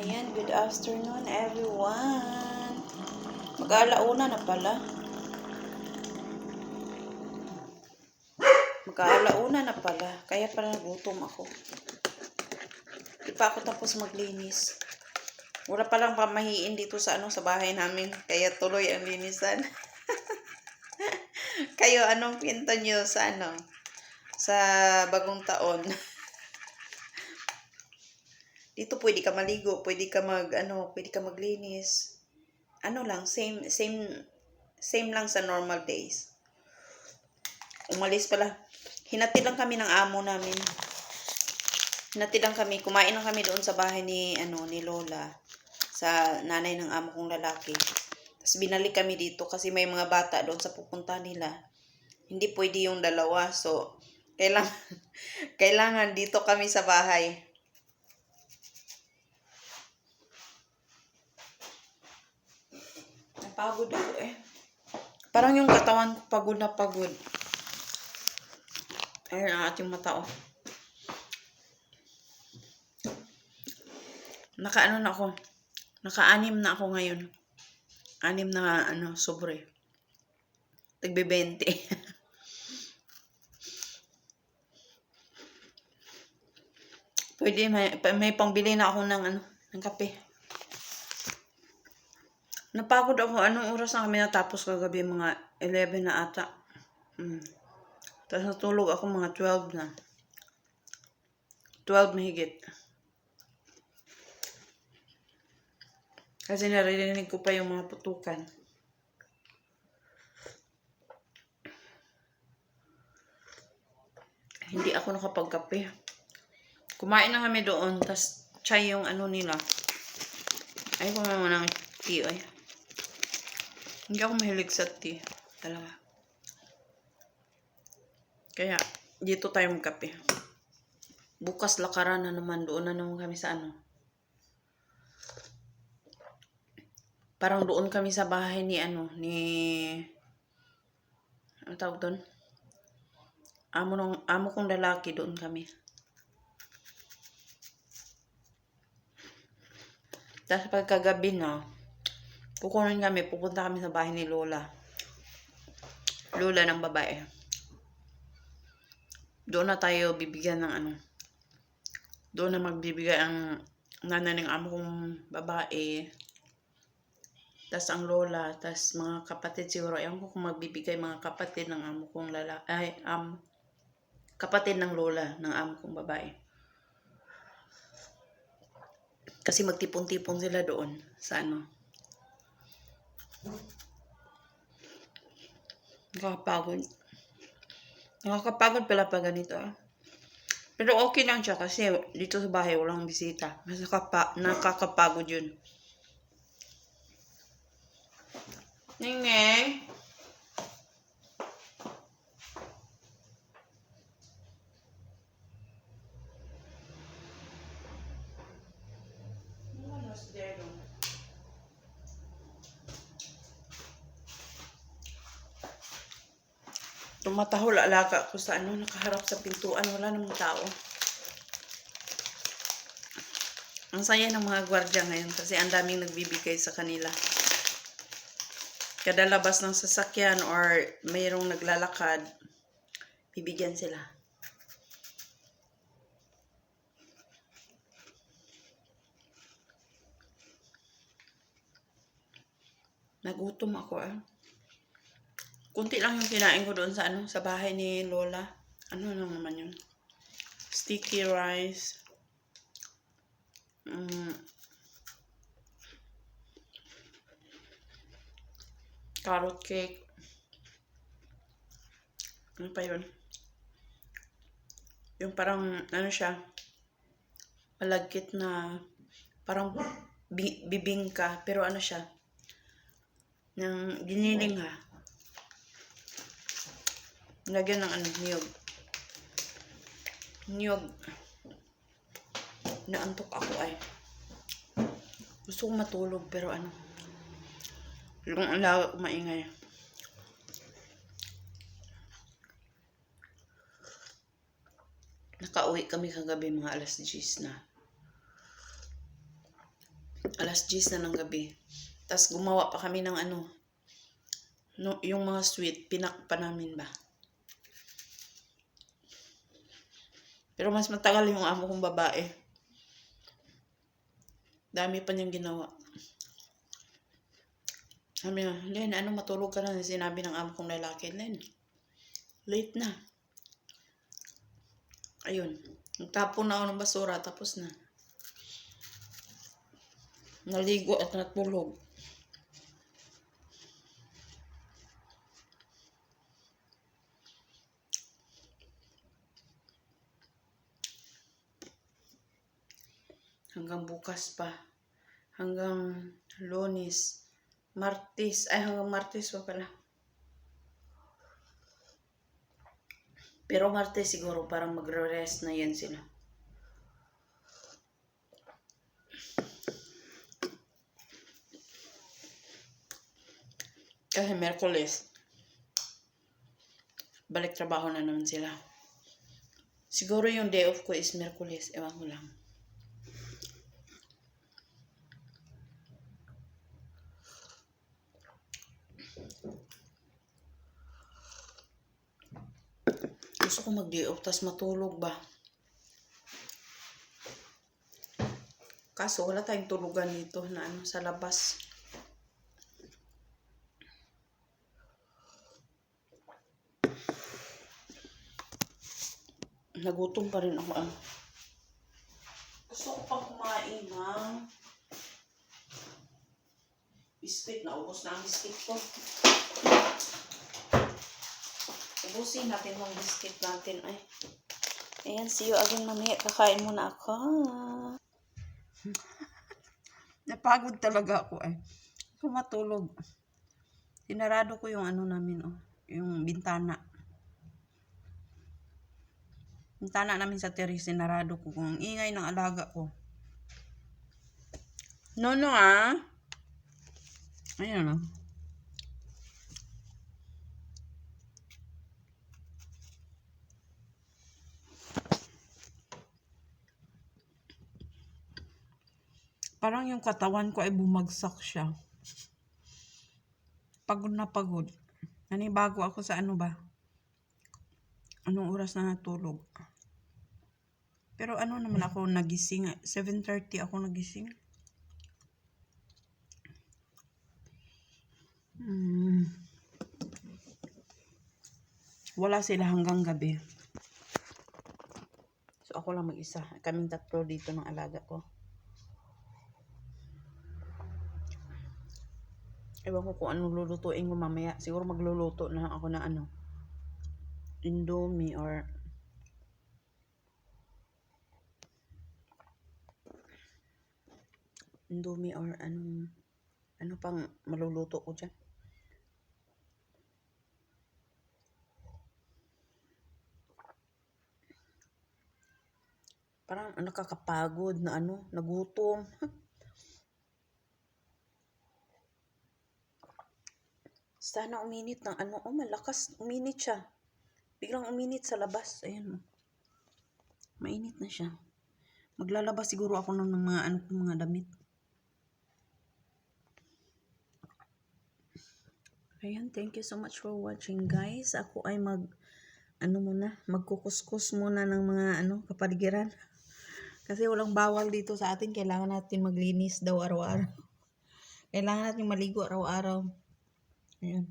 Ayan, good afternoon everyone. Mag-aalauna na pala. Kaya pala nagutom ako. Di pa ako tapos maglinis. Wala palang pamahiin dito sa sa bahay namin. Kaya tuloy ang linisan. Kayo, anong pinto nyo sa sa bagong taon? Dito pwede ka maligo, pwede ka maglinis. Lang, same lang sa normal days. Umalis pala. Hinatid lang kami ng amo namin. Kumain lang kami doon sa bahay ni Lola, sa nanay ng amo kong lalaki. Tapos binalik kami dito kasi may mga bata doon sa pupunta nila. Hindi pwede yung dalawa. So, kailangan dito kami sa bahay. Napagod ako eh. Parang yung katawan ko pagod na pagod. Ayun ang ating mata oh. Naka-anim na ako ngayon. 6 na sobre. Tagbe 20. Pwede may pangbili na ako ng kape. Napagod ako. Anong oras na kami natapos kagabi? Mga 11 na ata. Tapos natulog ako mga 12 na. 12 mahigit. Kasi naririnig ko pa yung mga putukan. Hindi ako nakapagkape. Kumain na kami doon. Tapos chai yung nila. Ay, kumain mo ng tea ay. Hindi ako mahilig sa tea. Talaga. Kaya, dito tayo magkape. Bukas lakaran na naman. Doon na naman kami sa Parang doon kami sa bahay ni ano tawag doon? Amo kong lalaki, doon kami. Tapos pagkagabi na, pupunta kami sa bahay ni Lola. Lola ng babae. Doon na tayo bibigyan ng doon na magbibigay ang nanay ng amo kong babae. Tas ang lola, tas mga kapatid siguro. Ayaw ko kung magbibigay mga kapatid ng amo kong lalaki. Kapatid ng lola ng amo kong babae. Kasi magtipon-tipon sila doon sa Nakakapagod pala pa ganito Pero okay lang siya kasi dito sa bahay walang bisita. Mas nakakapagod yun. Ningeng. Tumatahol alaga ko sa nakaharap sa pintuan. Wala namang tao. Ang saya ng mga gwardiya ngayon kasi ang daming nagbibigay sa kanila. Kada labas ng sasakyan or mayroong naglalakad, bibigyan sila. Nagutom ako Kunti lang yung kinain ko doon sa bahay ni Lola. Ano lang naman yun? Sticky rice. Carrot cake. Ano pa yun? Yung parang, siya, malagkit na, parang bibingka, pero siya, ng giniling Lagyan ng niyog. Niyog. Naantok ako Gusto kong matulog, pero yung alaga ko maingay. Nakauwi kami kagabi mga alas 10 na. 10 na ng gabi. Tapos gumawa pa kami ng ano, no, yung mga sweet, pinak pa namin ba. Pero mas matagal yung amo kong babae. Dami pa niyang ginawa. Sabi na, Len, ano matulog ka na? Sinabi ng amo kong lalaki, Len, late na. Ayun. Nagtapon na ako ng basura, tapos na. Naligo at natulog. Hanggang bukas pa. Hanggang Lunes. Martes. Ay, hanggang Martes pa pala. Pero Martes siguro parang magre-rest na yan sila. Kasi Merkules, balik trabaho na naman sila. Siguro yung day off ko is Merkules. Ewan ko lang. Gusto ko mag-day off, tas matulog ba? Kaso wala tayong tulugan dito na ano, sa labas. Nagutom pa rin ako. Gusto ko pang kumain ng biscuit. Naubos na ang biscuit ko. Ubusin natin yung biscuit natin. Ay. Ayan, see you again mamaya. Kakain muna ako. Napagod talaga ako eh. Matulog. Sinarado ko yung ano namin, yung bintana. Bintana namin sa terrace, sinarado ko kung ingay ng alaga ko. No, Ayan Parang yung katawan ko ay bumagsak siya. Pagod na pagod. Nanibago ako sa ano ba? Anong oras na natulog? Pero ano naman ako nagising? 7:30 ako nagising. Wala sila hanggang gabi. So ako lang mag-isa. Kaming tatlo dito ng alaga ko. Ewan ko kung anong lulutuin ko mamaya. Siguro magluluto na ako na ano. Indomie or ano pang maluluto ko dyan. Parang nakakapagod na ano, nagutom. Sana uminit ng ano, malakas uminit siya. Biglang uminit sa labas. Ayan. Mainit na siya. Maglalabas siguro ako ng mga damit. Ayan, thank you so much for watching guys. Ako ay magkukuskus muna ng mga kapaligiran. Kasi walang bawal dito sa atin. Kailangan natin maglinis daw araw-araw. Kailangan natin maligo araw-araw. Ayan.